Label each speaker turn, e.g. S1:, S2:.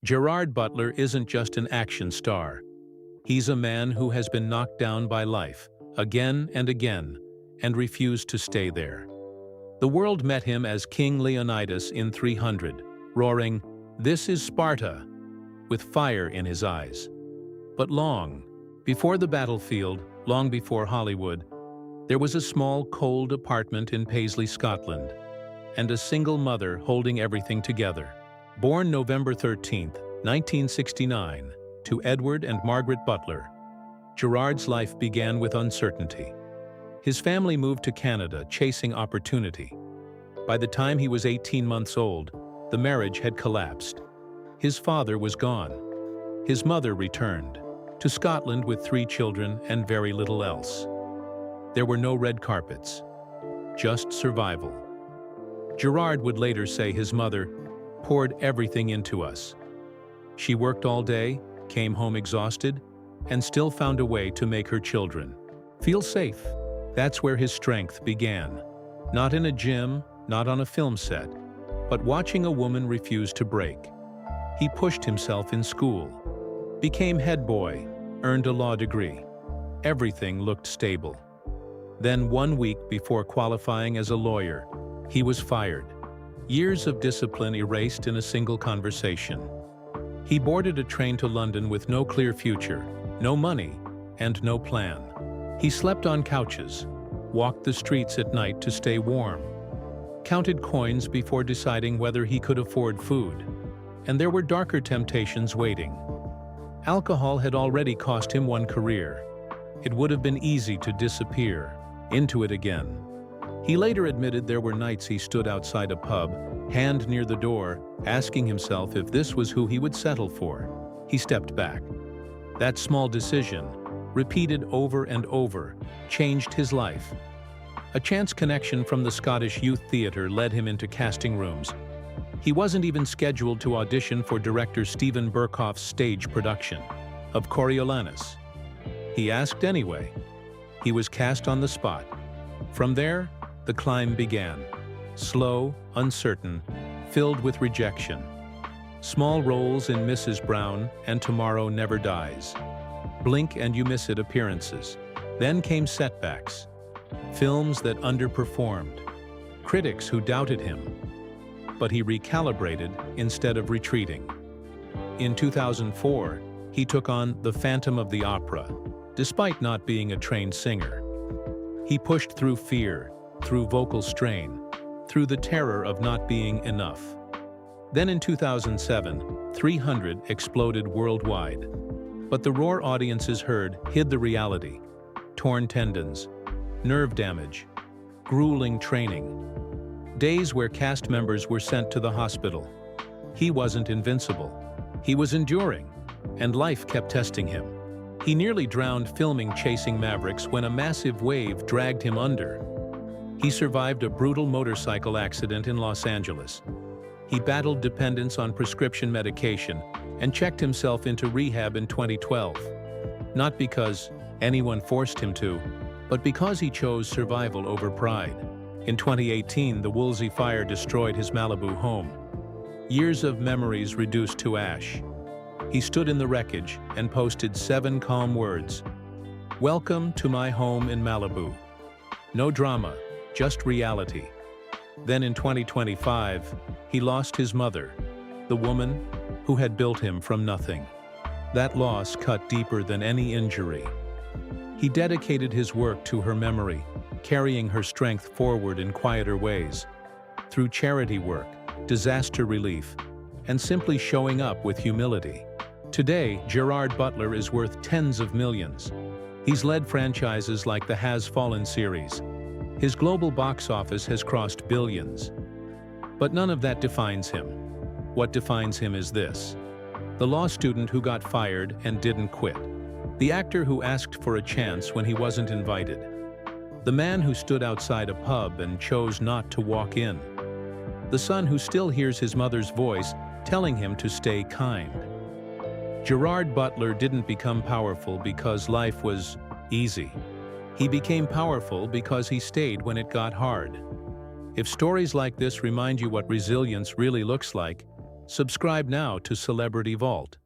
S1: Gerard Butler isn't just an action star. He's a man who has been knocked down by life, again and again, and refused to stay there. The world met him as King Leonidas in 300, roaring, "This is Sparta," with fire in his eyes. But long before the battlefield, long before Hollywood, there was a small, cold apartment in Paisley, Scotland, and a single mother holding everything together. Born November 13, 1969, to Edward and Margaret Butler, Gerard's life began with uncertainty. His family moved to Canada, chasing opportunity. By the time he was 18 months old, the marriage had collapsed. His father was gone. His mother returned to Scotland with 3 children and very little else. There were no red carpets, just survival. Gerard would later say his mother poured everything into us. She worked all day, came home exhausted, and still found a way to make her children feel safe. That's where his strength began. Not in a gym, not on a film set, but watching a woman refuse to break. He pushed himself in school, became head boy, earned a law degree. Everything looked stable. Then 1 week before qualifying as a lawyer, he was fired. Years of discipline erased in a single conversation. He boarded a train to London with no clear future, no money, and no plan. He slept on couches, walked the streets at night to stay warm, counted coins before deciding whether he could afford food. And there were darker temptations waiting. Alcohol had already cost him 1 career. It would have been easy to disappear into it again. He later admitted there were nights he stood outside a pub, hand near the door, asking himself if this was who he would settle for. He stepped back. That small decision, repeated over and over, changed his life. A chance connection from the Scottish Youth Theatre led him into casting rooms. He wasn't even scheduled to audition for director Steven Berkoff's stage production of Coriolanus. He asked anyway. He was cast on the spot. From there, the climb began. Slow, uncertain, filled with rejection. Small roles in Mrs. Brown and Tomorrow Never Dies. Blink and you miss it appearances. Then came setbacks. Films that underperformed. Critics who doubted him. But he recalibrated instead of retreating. In 2004, he took on The Phantom of the Opera, despite not being a trained singer. He pushed through fear, through vocal strain, through the terror of not being enough. Then in 2007, 300 exploded worldwide. But the roar audiences heard hid the reality. Torn tendons, nerve damage, grueling training. Days where cast members were sent to the hospital. He wasn't invincible. He was enduring, and life kept testing him. He nearly drowned filming Chasing Mavericks when a massive wave dragged him under. He survived a brutal motorcycle accident in Los Angeles. He battled dependence on prescription medication and checked himself into rehab in 2012. Not because anyone forced him to, but because he chose survival over pride. In 2018, the Woolsey fire destroyed his Malibu home. Years of memories reduced to ash. He stood in the wreckage and posted 7 calm words. "Welcome to my home in Malibu." No drama, just reality. Then in 2025, he lost his mother, the woman who had built him from nothing. That loss cut deeper than any injury. He dedicated his work to her memory, carrying her strength forward in quieter ways, through charity work, disaster relief, and simply showing up with humility. Today, Gerard Butler is worth tens of millions. He's led franchises like the Has Fallen series. His global box office has crossed billions. But none of that defines him. What defines him is this: the law student who got fired and didn't quit. The actor who asked for a chance when he wasn't invited. The man who stood outside a pub and chose not to walk in. The son who still hears his mother's voice telling him to stay kind. Gerard Butler didn't become powerful because life was easy. He became powerful because he stayed when it got hard. If stories like this remind you what resilience really looks like, Subscribe now to Celebrity Vault.